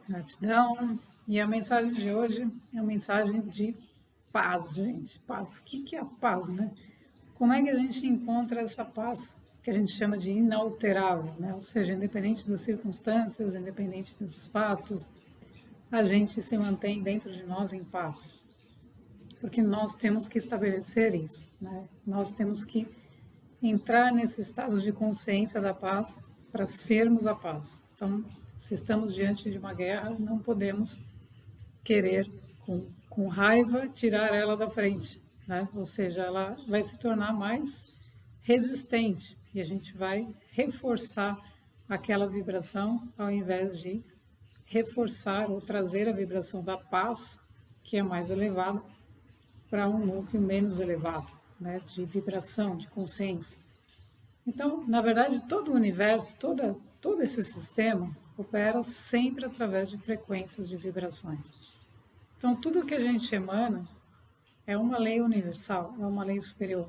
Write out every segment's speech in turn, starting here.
Gratidão. E a mensagem de hoje é uma mensagem de paz, gente. Paz. O que é a paz, né? Como é que a gente encontra essa paz que a gente chama de inalterável, né? Ou seja, independente das circunstâncias, independente dos fatos, a gente se mantém dentro de nós em paz. Porque nós temos que estabelecer isso, né? Nós temos que entrar nesse estado de consciência da paz para sermos a paz. Então, se estamos diante de uma guerra, não podemos querer, com raiva, tirar ela da frente, né? Ou seja, ela vai se tornar mais resistente e a gente vai reforçar aquela vibração ao invés de reforçar ou trazer a vibração da paz, que é mais elevada, para um núcleo menos elevado, né? De vibração, de consciência. Então, na verdade, todo o universo, todo esse sistema opera sempre através de frequências de vibrações. Então, tudo que a gente emana é uma lei universal, é uma lei superior,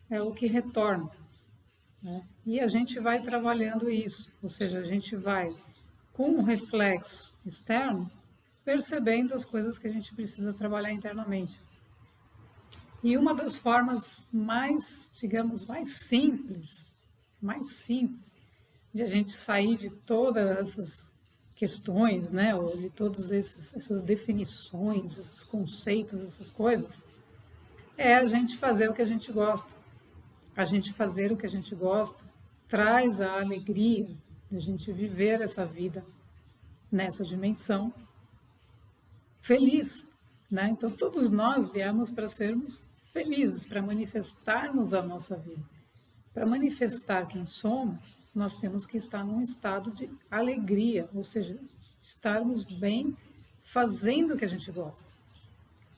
é o que retorna, né? E a gente vai trabalhando isso, ou seja, a gente vai, com um reflexo externo, percebendo as coisas que a gente precisa trabalhar internamente. E uma das formas mais, digamos, mais simples de a gente sair de todas essas questões, né, ou de todas essas definições, esses conceitos, essas coisas, é a gente fazer o que a gente gosta. A gente fazer o que a gente gosta traz a alegria de a gente viver essa vida nessa dimensão feliz, né? Então todos nós viemos para sermos felizes, para manifestarmos a nossa vida. Para manifestar quem somos, nós temos que estar num estado de alegria, ou seja, estarmos bem fazendo o que a gente gosta.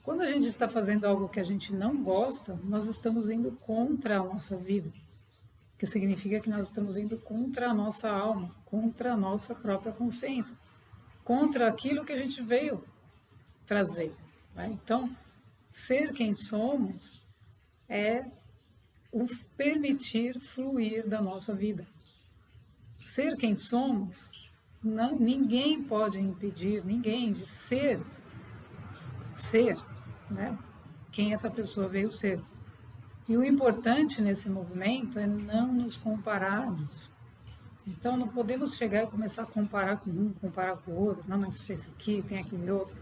Quando a gente está fazendo algo que a gente não gosta, nós estamos indo contra a nossa vida, que significa que nós estamos indo contra a nossa alma, contra a nossa própria consciência, contra aquilo que a gente veio trazer, né? Então, ser quem somos é o permitir fluir da nossa vida. Ser quem somos, não, ninguém pode impedir ninguém de ser, né? Quem essa pessoa veio ser. E o importante nesse movimento é não nos compararmos. Então não podemos chegar e começar a comparar com um, comparar com o outro. Não, mas esse aqui tem aquele outro.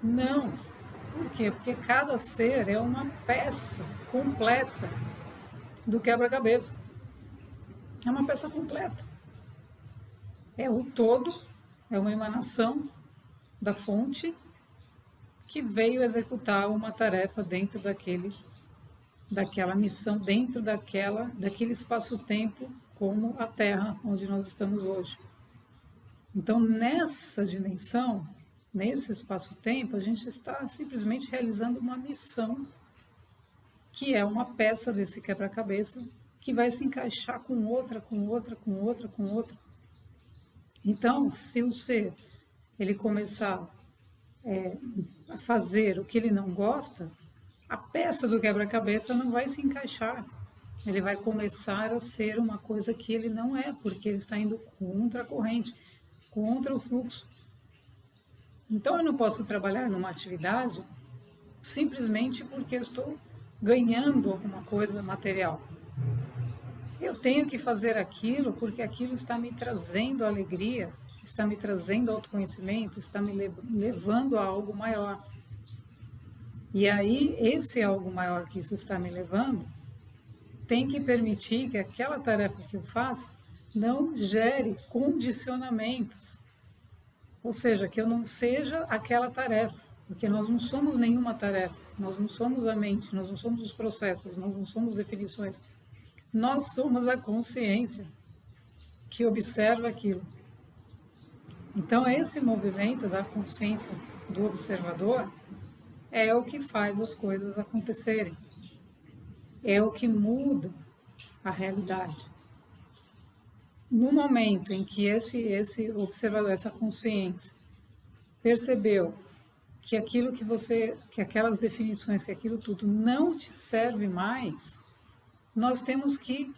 Não. Por quê? Porque cada ser é uma peça completa do quebra-cabeça. É uma peça completa. É o todo, é uma emanação da fonte que veio executar uma tarefa dentro daquela missão, dentro daquele espaço-tempo, como a Terra, onde nós estamos hoje. Então, nessa dimensão, nesse espaço-tempo, a gente está simplesmente realizando uma missão que é uma peça desse quebra-cabeça que vai se encaixar com outra, com outra, com outra, com outra. Então, se o ser ele começar a fazer o que ele não gosta, a peça do quebra-cabeça não vai se encaixar. Ele vai começar a ser uma coisa que ele não é, porque ele está indo contra a corrente, contra o fluxo. Então, eu não posso trabalhar numa atividade simplesmente porque eu estou ganhando alguma coisa material. Eu tenho que fazer aquilo porque aquilo está me trazendo alegria, está me trazendo autoconhecimento, está me levando a algo maior. E aí, esse algo maior que isso está me levando, tem que permitir que aquela tarefa que eu faço não gere condicionamentos. Ou seja, que eu não seja aquela tarefa, porque nós não somos nenhuma tarefa, nós não somos a mente, nós não somos os processos, nós não somos definições. Nós somos a consciência que observa aquilo. Então, esse movimento da consciência do observador é o que faz as coisas acontecerem. É o que muda a realidade. No momento em que esse observador, essa consciência, percebeu que aquilo que aquelas definições, que aquilo tudo não te serve mais, nós temos que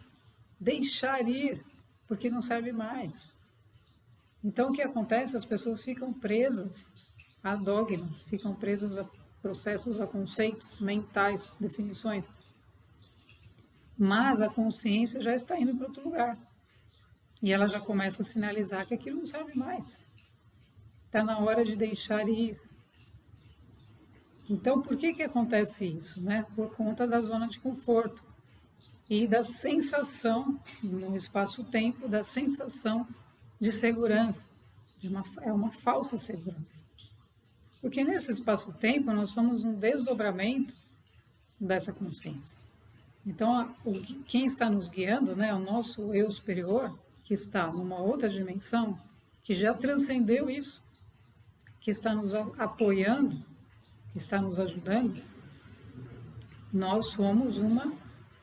deixar ir, porque não serve mais. Então, o que acontece? As pessoas ficam presas a dogmas, ficam presas a processos, a conceitos mentais, definições. Mas a consciência já está indo para outro lugar. E ela já começa a sinalizar que aquilo não serve mais. Está na hora de deixar ir. Então, por que acontece isso? Né? Por conta da zona de conforto e da sensação, no espaço-tempo, da sensação de segurança. É uma falsa segurança. Porque nesse espaço-tempo nós somos um desdobramento dessa consciência. Então, quem está nos guiando, né, o nosso eu superior, que está numa outra dimensão, que já transcendeu isso, que está nos apoiando, que está nos ajudando, nós somos uma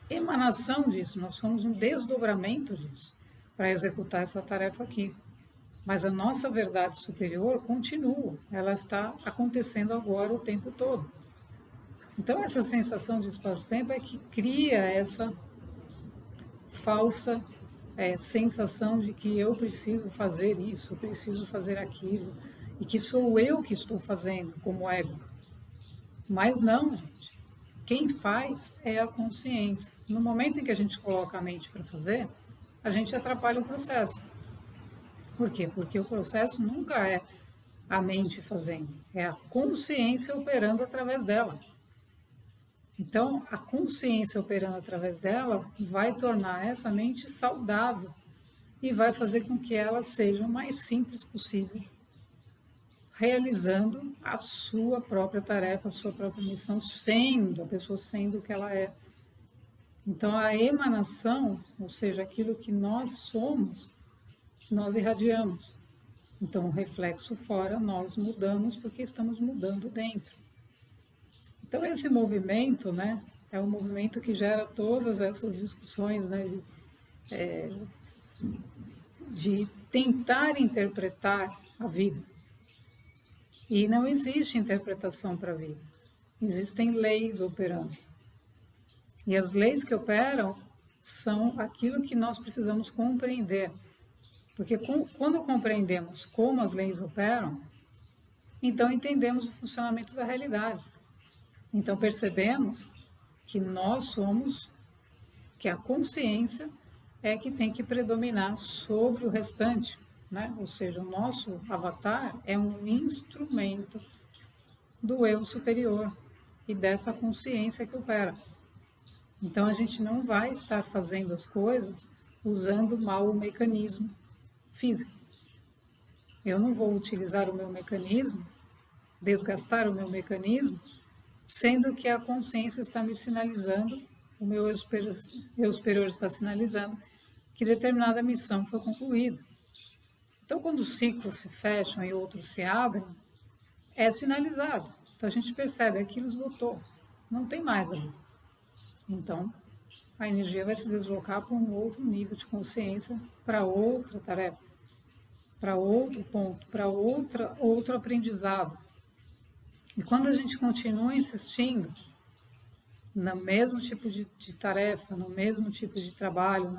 emanação disso, nós somos um desdobramento disso, para executar essa tarefa aqui. Mas a nossa verdade superior continua, ela está acontecendo agora o tempo todo. Então, essa sensação de espaço-tempo é que cria essa falsa sensação de que eu preciso fazer isso, preciso fazer aquilo, e que sou eu que estou fazendo como ego. Mas não, gente. Quem faz é a consciência. No momento em que a gente coloca a mente para fazer, a gente atrapalha o processo. Por quê? Porque o processo nunca é a mente fazendo, é a consciência operando através dela. Então, a consciência operando através dela vai tornar essa mente saudável e vai fazer com que ela seja o mais simples possível, realizando a sua própria tarefa, a sua própria missão, a pessoa sendo o que ela é. Então, a emanação, ou seja, aquilo que nós somos, nós irradiamos. Então, o reflexo fora, nós mudamos porque estamos mudando dentro. Então, esse movimento, né, é um movimento que gera todas essas discussões, né, de tentar interpretar a vida. E não existe interpretação para a vida. Existem leis operando. E as leis que operam são aquilo que nós precisamos compreender. Porque quando compreendemos como as leis operam, então entendemos o funcionamento da realidade. Então percebemos que nós somos, que a consciência é que tem que predominar sobre o restante, né? Ou seja, o nosso avatar é um instrumento do eu superior e dessa consciência que opera. Então a gente não vai estar fazendo as coisas usando mal o mecanismo físico. Eu não vou utilizar o meu mecanismo, desgastar o meu mecanismo, sendo que a consciência está me sinalizando, o meu eu superior está sinalizando que determinada missão foi concluída. Então, quando os ciclos se fecham e outros se abrem, é sinalizado. Então, a gente percebe, aquilo esgotou, não tem mais ali. Então, a energia vai se deslocar para um outro nível de consciência, para outra tarefa, para outro ponto, para outro aprendizado. E quando a gente continua insistindo no mesmo tipo de tarefa, no mesmo tipo de trabalho,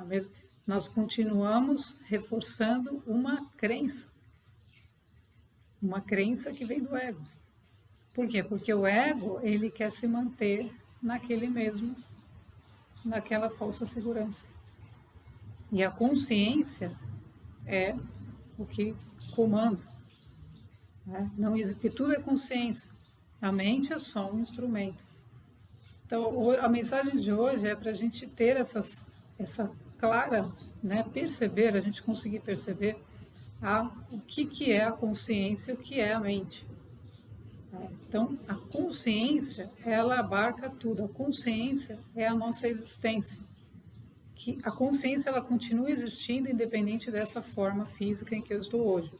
nós continuamos reforçando uma crença que vem do ego. Por quê? Porque o ego, ele quer se manter naquela falsa segurança. E a consciência é o que comanda. Né? Não, porque tudo é consciência. A mente é só um instrumento. Então, a mensagem de hoje é para a gente ter essa clara, né, perceber, a gente conseguir perceber o que é a consciência, o que é a mente. Então, a consciência, ela abarca tudo. A consciência é a nossa existência. Que a consciência, ela continua existindo independente dessa forma física em que eu estou hoje.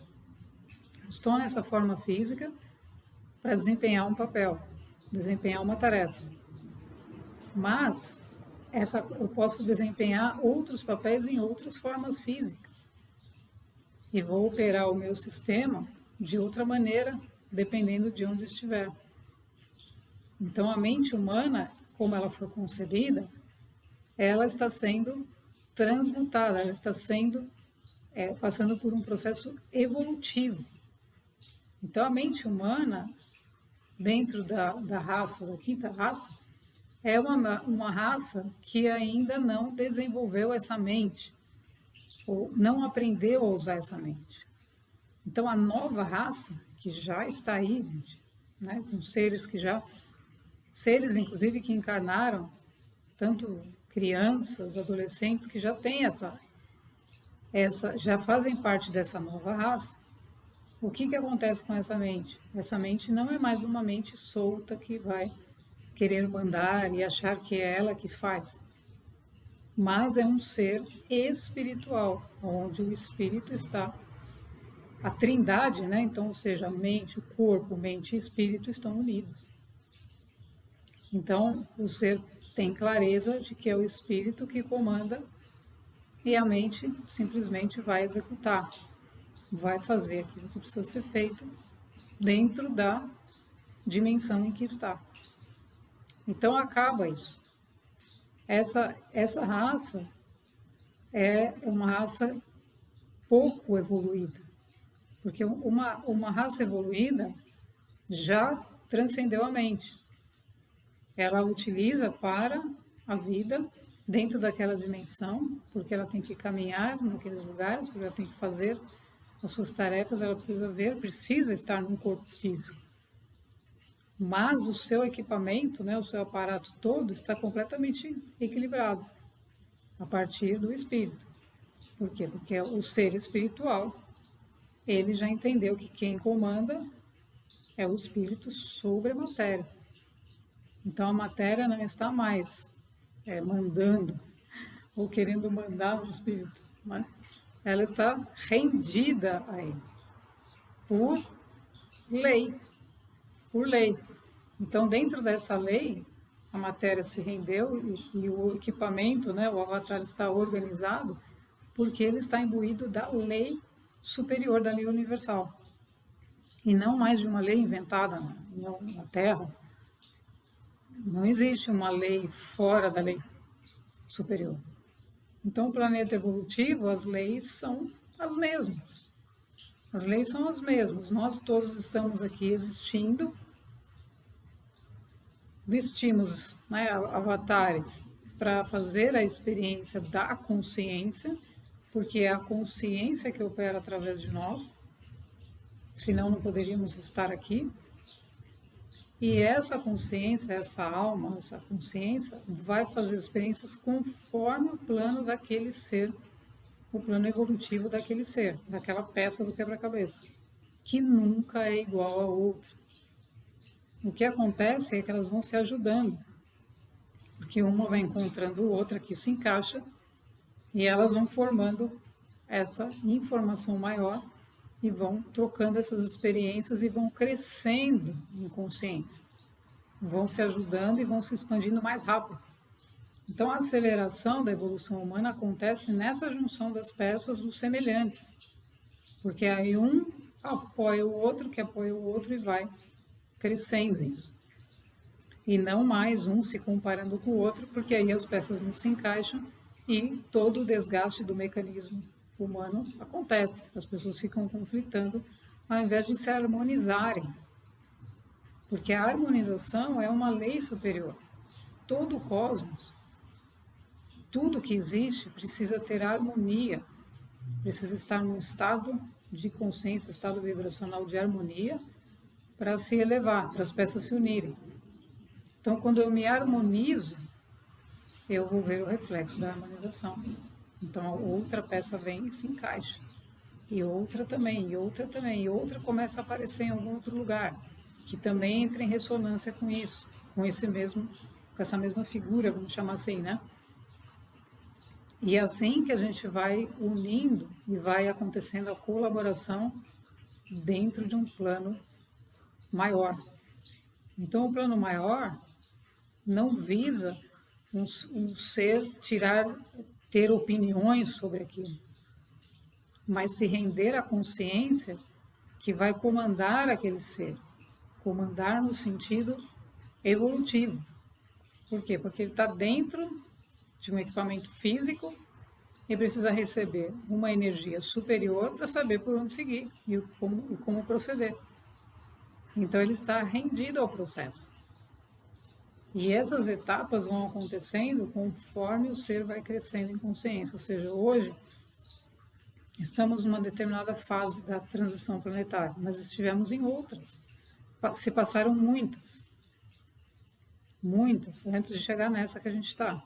Estou nessa forma física para desempenhar um papel, desempenhar uma tarefa. Mas eu posso desempenhar outros papéis em outras formas físicas. E vou operar o meu sistema de outra maneira, dependendo de onde estiver. Então, a mente humana, como ela foi concebida, ela está sendo transmutada, ela está sendo passando por um processo evolutivo. Então, a mente humana, dentro da raça, da quinta raça, é uma raça que ainda não desenvolveu essa mente, ou não aprendeu a usar essa mente. Então, a nova raça, que já está aí, gente, né, com seres seres inclusive que encarnaram, tanto crianças, adolescentes, que já têm já fazem parte dessa nova raça. O que acontece com essa mente? Essa mente não é mais uma mente solta que vai querer mandar e achar que é ela que faz, mas é um ser espiritual, onde o espírito está, a trindade, né? Então, ou seja, a mente, o corpo, mente e espírito estão unidos. Então, o ser tem clareza de que é o espírito que comanda e a mente simplesmente vai executar, vai fazer aquilo que precisa ser feito dentro da dimensão em que está. Então acaba isso. Essa raça é uma raça pouco evoluída, porque uma raça evoluída já transcendeu a mente. Ela utiliza para a vida dentro daquela dimensão, porque ela tem que caminhar naqueles lugares, porque ela tem que fazer as suas tarefas, ela precisa estar num corpo físico. Mas o seu equipamento, né, o seu aparato todo está completamente equilibrado a partir do espírito. Por quê? Porque o ser espiritual, ele já entendeu que quem comanda é o espírito sobre a matéria. Então a matéria não está mais mandando ou querendo mandar o espírito, né? Ela está rendida a ele por lei, por lei. Então, dentro dessa lei, a matéria se rendeu e o equipamento, né, o avatar está organizado porque ele está imbuído da lei superior, da lei universal. E não mais de uma lei inventada na Terra. Não existe uma lei fora da lei superior. Então, o planeta evolutivo, as leis são as mesmas. As leis são as mesmas. Nós todos estamos aqui existindo, vestimos, né, avatares para fazer a experiência da consciência, porque é a consciência que opera através de nós, senão não poderíamos estar aqui. E essa consciência, essa alma, essa consciência vai fazer experiências conforme o plano daquele ser, o plano evolutivo daquele ser, daquela peça do quebra-cabeça, que nunca é igual a outra. O que acontece é que elas vão se ajudando, porque uma vai encontrando outra que se encaixa e elas vão formando essa informação maior e vão trocando essas experiências e vão crescendo em consciência. Vão se ajudando e vão se expandindo mais rápido. Então, a aceleração da evolução humana acontece nessa junção das peças dos semelhantes, porque aí um apoia o outro, que apoia o outro e vai crescendo isso. E não mais um se comparando com o outro, porque aí as peças não se encaixam e todo o desgaste do mecanismo humano acontece. As pessoas ficam conflitando ao invés de se harmonizarem. Porque a harmonização é uma lei superior. Todo o cosmos, tudo que existe precisa ter harmonia, precisa estar num estado de consciência, estado vibracional de harmonia para se elevar, para as peças se unirem. Então, quando eu me harmonizo, eu vou ver o reflexo da harmonização. Então, outra peça vem e se encaixa. E outra também, e outra também, e outra começa a aparecer em algum outro lugar, que também entra em ressonância com isso, com essa mesma figura, vamos chamar assim, né? E é assim que a gente vai unindo e vai acontecendo a colaboração dentro de um plano maior. Então, o plano maior não visa um ser ter opiniões sobre aquilo, mas se render à consciência que vai comandar aquele ser, comandar no sentido evolutivo. Por quê? Porque ele está dentro de um equipamento físico e precisa receber uma energia superior para saber por onde seguir e como proceder. Então ele está rendido ao processo. E essas etapas vão acontecendo conforme o ser vai crescendo em consciência. Ou seja, hoje estamos numa determinada fase da transição planetária, mas estivemos em outras. Se passaram muitas, antes de chegar nessa que a gente está.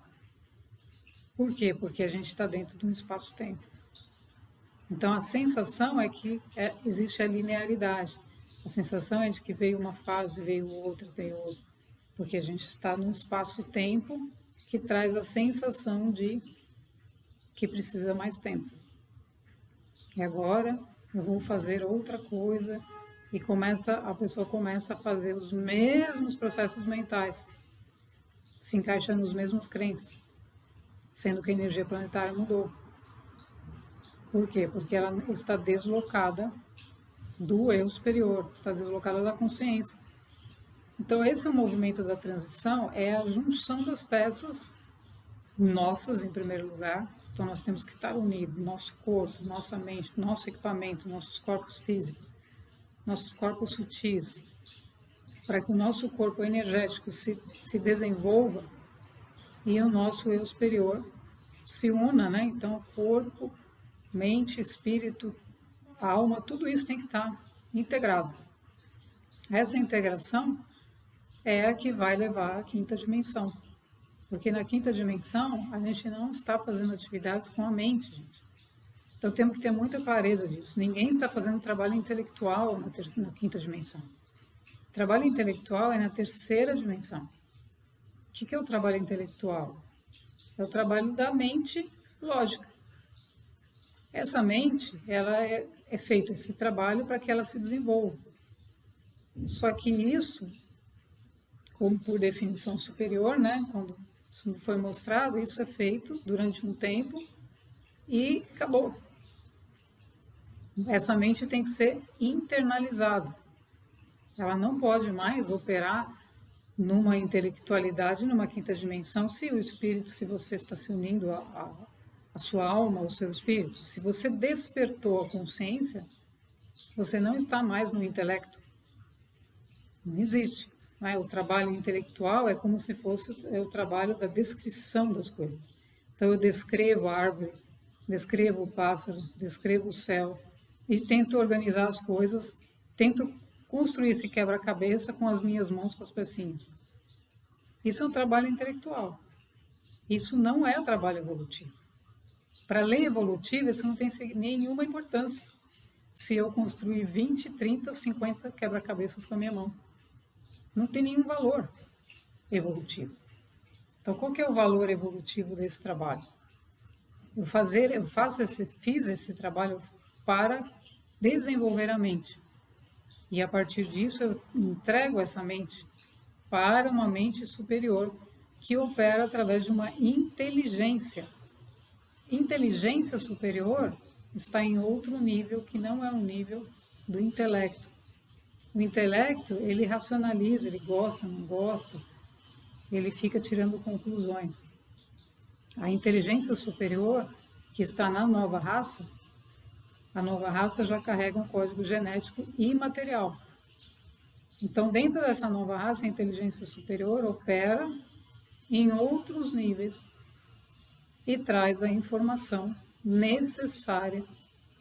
Por quê? Porque a gente está dentro de um espaço-tempo. Então a sensação é que existe a linearidade. A sensação é de que veio uma fase, veio outra, veio outra. Porque a gente está num espaço-tempo que traz a sensação de que precisa mais tempo. E agora eu vou fazer outra coisa e a pessoa começa a fazer os mesmos processos mentais, se encaixa nas mesmas crenças, sendo que a energia planetária mudou. Por quê? Porque ela está deslocada do eu superior, está deslocada da consciência. Então, esse movimento da transição é a junção das peças nossas, em primeiro lugar. Então, nós temos que estar unidos, nosso corpo, nossa mente, nosso equipamento, nossos corpos físicos, nossos corpos sutis, para que o nosso corpo energético se desenvolva e o nosso eu superior se una, né? Então, corpo, mente, espírito, alma, tudo isso tem que estar integrado. Essa integração é a que vai levar à quinta dimensão. Porque na quinta dimensão, a gente não está fazendo atividades com a mente, gente. Então temos que ter muita clareza disso. Ninguém está fazendo trabalho intelectual na quinta dimensão. O trabalho intelectual é na terceira dimensão. O que é o trabalho intelectual? É o trabalho da mente lógica. Essa mente, ela é feito esse trabalho para que ela se desenvolva. Só que isso, como por definição superior, né, quando isso foi mostrado, isso é feito durante um tempo e acabou. Essa mente tem que ser internalizada. Ela não pode mais operar numa intelectualidade, numa quinta dimensão, se o espírito, se você está se unindo a sua alma, ao seu espírito, se você despertou a consciência, você não está mais no intelecto. Não existe. Né? O trabalho intelectual é como se fosse o trabalho da descrição das coisas. Então eu descrevo a árvore, descrevo o pássaro, descrevo o céu e tento organizar as coisas, tento construir esse quebra-cabeça com as minhas mãos, com as pecinhas. Isso é um trabalho intelectual. Isso não é trabalho evolutivo. Para a lei evolutiva, isso não tem nenhuma importância. Se eu construir 20, 30 ou 50 quebra-cabeças com a minha mão. Não tem nenhum valor evolutivo. Então, qual que é o valor evolutivo desse trabalho? Fiz esse trabalho para desenvolver a mente. E a partir disso, eu entrego essa mente para uma mente superior que opera através de uma inteligência. Inteligência superior está em outro nível que não é um nível do intelecto. O intelecto, ele racionaliza, ele gosta, não gosta, ele fica tirando conclusões. A inteligência superior, que está na nova raça, a nova raça já carrega um código genético imaterial. Então, dentro dessa nova raça, a inteligência superior opera em outros níveis e traz a informação necessária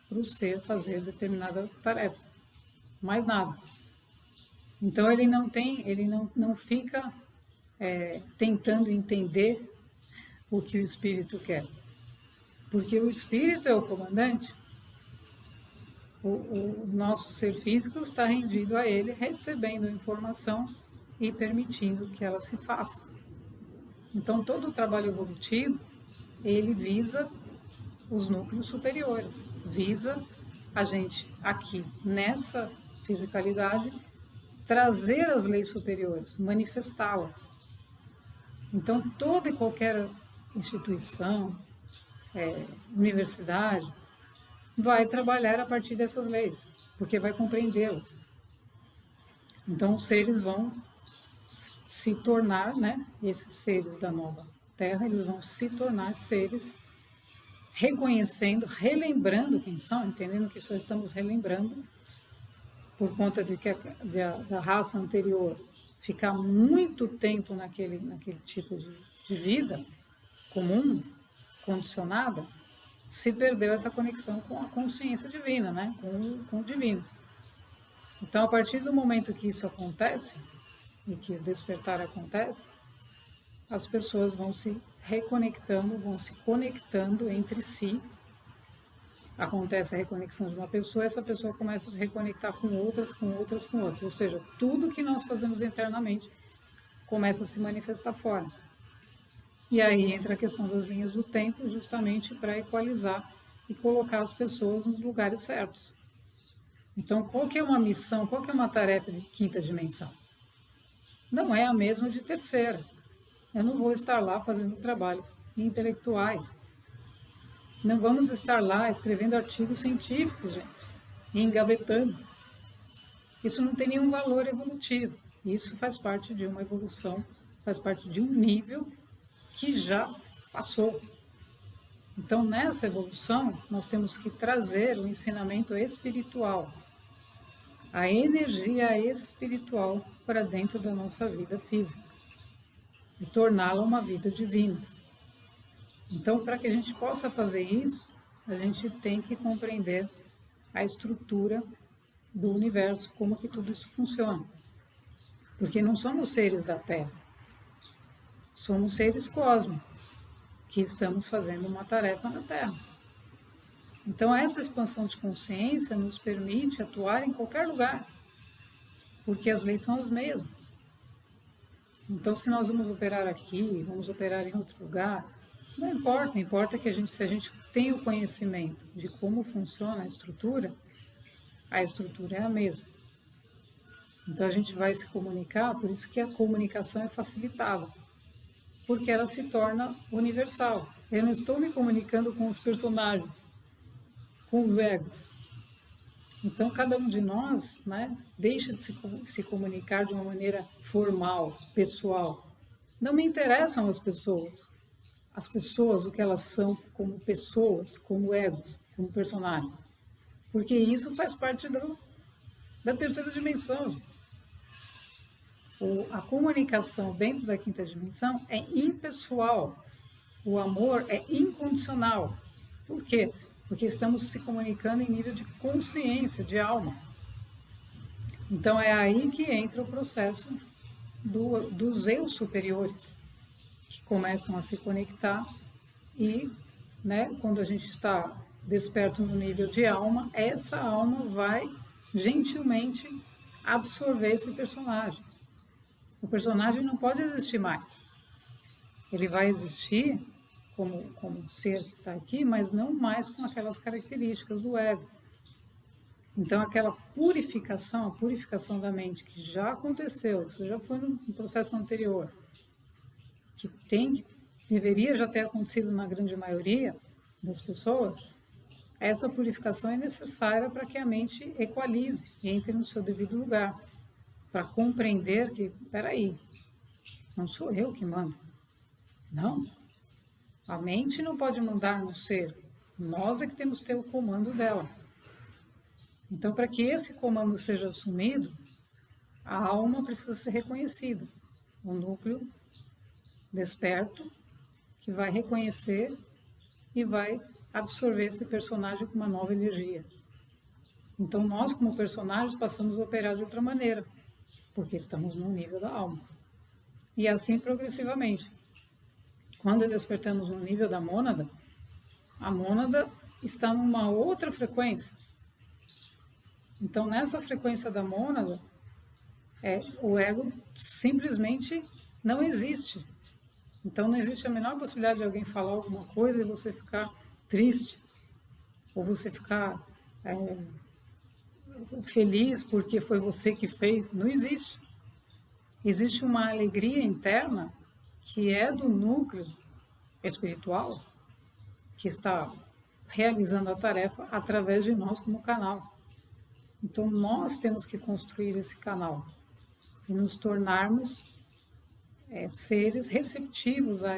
para o ser fazer determinada tarefa. Mais nada. Então ele não fica tentando entender o que o espírito quer. Porque o espírito é o comandante. O nosso ser físico está rendido a ele, recebendo a informação e permitindo que ela se faça. Então todo o trabalho evolutivo, ele visa os núcleos superiores, visa a gente aqui nessa fisicalidade trazer as leis superiores, manifestá-las. Então toda e qualquer instituição, universidade, vai trabalhar a partir dessas leis, porque vai compreendê-las. Então os seres vão se tornar, né, esses seres da nova Terra, eles vão se tornar seres reconhecendo, relembrando quem são, entendendo que só estamos relembrando por conta de que da raça anterior ficar muito tempo naquele tipo de vida comum, condicionada, se perdeu essa conexão com a consciência divina, né? com o divino. Então, a partir do momento que isso acontece, e que o despertar acontece, as pessoas vão se reconectando, vão se conectando entre si. Acontece a reconexão de uma pessoa, essa pessoa começa a se reconectar com outras, com outras, com outras. Ou seja, tudo que nós fazemos internamente começa a se manifestar fora. E aí entra a questão das linhas do tempo, justamente para equalizar e colocar as pessoas nos lugares certos. Então, qual que é uma missão, qual que é uma tarefa de quinta dimensão? Não é a mesma de terceira. Eu não vou estar lá fazendo trabalhos intelectuais. Não vamos estar lá escrevendo artigos científicos, gente, e engavetando. Isso não tem nenhum valor evolutivo. Isso faz parte de uma evolução, faz parte de um nível que já passou. Então, nessa evolução, nós temos que trazer o ensinamento espiritual, a energia espiritual para dentro da nossa vida física e torná-la uma vida divina. Então, para que a gente possa fazer isso, a gente tem que compreender a estrutura do universo, como que tudo isso funciona. Porque não somos seres da Terra, somos seres cósmicos, que estamos fazendo uma tarefa na Terra. Então, essa expansão de consciência nos permite atuar em qualquer lugar, porque as leis são as mesmas. Então, se nós vamos operar aqui, vamos operar em outro lugar, não importa, importa que se a gente tem o conhecimento de como funciona a estrutura é a mesma. Então, a gente vai se comunicar, por isso que a comunicação é facilitada, porque ela se torna universal. Eu não estou me comunicando com os personagens, com os egos. Então, cada um de nós, né, deixa de se comunicar de uma maneira formal, pessoal. Não me interessam as pessoas, o que elas são como pessoas, como egos, como personagens. Porque isso faz parte da terceira dimensão. Gente. A comunicação dentro da quinta dimensão é impessoal. O amor é incondicional. Por quê? Porque estamos se comunicando em nível de consciência, de alma. Então é aí que entra o processo dos eus superiores, que começam a se conectar e, né, quando a gente está desperto no nível de alma, essa alma vai gentilmente absorver esse personagem. O personagem não pode existir mais. Ele vai existir como um ser que está aqui, mas não mais com aquelas características do ego. Então, aquela purificação, a purificação da mente que já aconteceu, isso já foi no processo anterior, que deveria já ter acontecido na grande maioria das pessoas, essa purificação é necessária para que a mente equalize e entre no seu devido lugar, para compreender que, peraí, não sou eu que mando. Não. A mente não pode mandar no ser. Nós é que temos que ter o comando dela. Então, para que esse comando seja assumido, a alma precisa ser reconhecida. O núcleo desperto que vai reconhecer e vai absorver esse personagem com uma nova energia. Então, nós, como personagens, passamos a operar de outra maneira, porque estamos no nível da alma. E assim progressivamente. Quando despertamos no nível da mônada, a mônada está numa outra frequência. Então, nessa frequência da mônada, o ego simplesmente não existe. Então, não existe a menor possibilidade de alguém falar alguma coisa e você ficar triste, ou você ficar feliz porque foi você que fez. Não existe. Existe uma alegria interna que é do núcleo espiritual que está realizando a tarefa através de nós como canal. Então, nós temos que construir esse canal e nos tornarmos seres receptivos a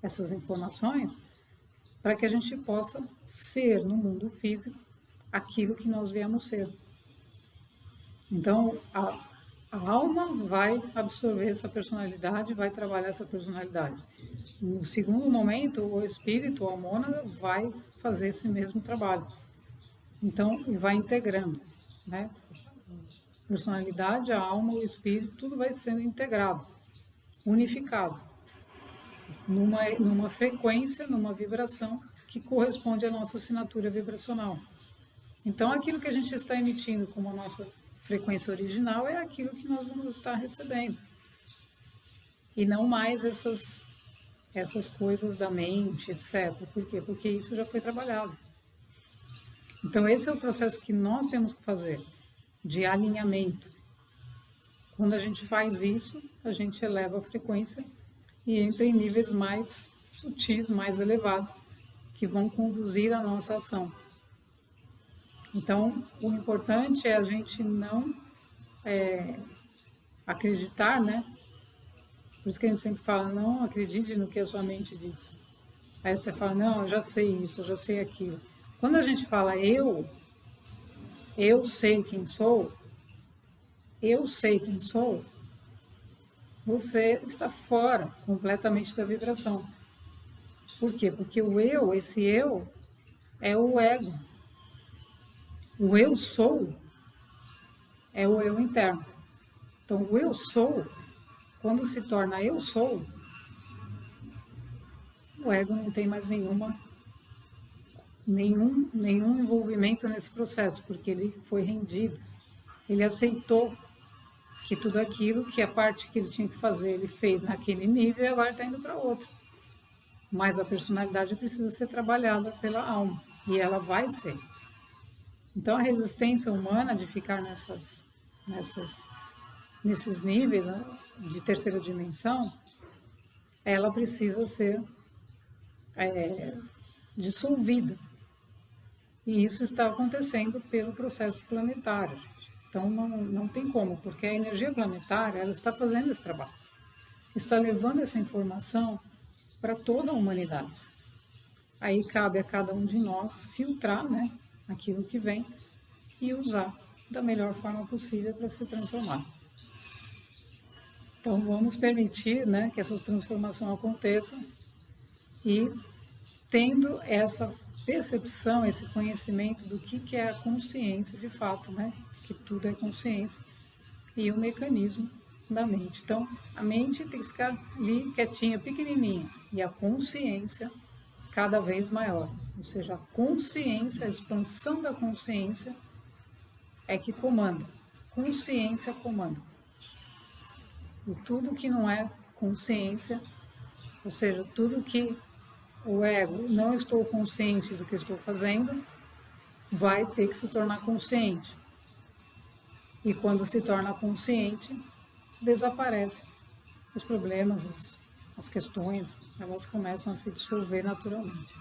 essas informações para que a gente possa ser no mundo físico aquilo que nós viemos ser. Então, a alma vai absorver essa personalidade, vai trabalhar essa personalidade. No segundo momento, o espírito, a mônada, vai fazer esse mesmo trabalho. Então, vai integrando, né? Personalidade, a alma, o espírito, tudo vai sendo integrado, unificado, numa frequência, numa vibração que corresponde à nossa assinatura vibracional. Então, aquilo que a gente está emitindo como a nossa frequência original é aquilo que nós vamos estar recebendo. E não mais essas coisas da mente, etc. Por quê? Porque isso já foi trabalhado. Então, esse é o processo que nós temos que fazer, de alinhamento. Quando a gente faz isso, a gente eleva a frequência e entra em níveis mais sutis, mais elevados, que vão conduzir a nossa ação. Então, o importante é a gente não acreditar, né? Por isso que a gente sempre fala, não acredite no que a sua mente diz. Aí você fala, não, eu já sei isso, eu já sei aquilo. Quando a gente fala eu sei quem sou, você está fora completamente da vibração. Por quê? Porque o eu, esse eu, é o ego. O eu sou é o eu interno. Então, o eu sou, quando se torna eu sou, o ego não tem mais nenhum envolvimento nesse processo, porque ele foi rendido. Ele aceitou que tudo aquilo, que a parte que ele tinha que fazer, ele fez naquele nível e agora está indo para outro. Mas a personalidade precisa ser trabalhada pela alma, e ela vai ser. Então, a resistência humana de ficar nesses níveis, né, de terceira dimensão, ela precisa ser dissolvida. E isso está acontecendo pelo processo planetário. Então, não tem como, porque a energia planetária ela está fazendo esse trabalho. Está levando essa informação para toda a humanidade. Aí cabe a cada um de nós filtrar, né, aquilo que vem e usar da melhor forma possível para se transformar. Então, vamos permitir, né, que essa transformação aconteça e tendo essa percepção, esse conhecimento do que é a consciência de fato, né, que tudo é consciência e o mecanismo da mente. Então, a mente tem que ficar ali quietinha, pequenininha, e a consciência cada vez maior. Ou seja, a consciência, a expansão da consciência é que comanda. Consciência comanda. E tudo que não é consciência, ou seja, tudo que o ego, não estou consciente do que estou fazendo, vai ter que se tornar consciente. E quando se torna consciente, desaparece os problemas, as questões, elas começam a se dissolver naturalmente.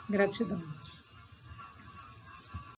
Gratidão.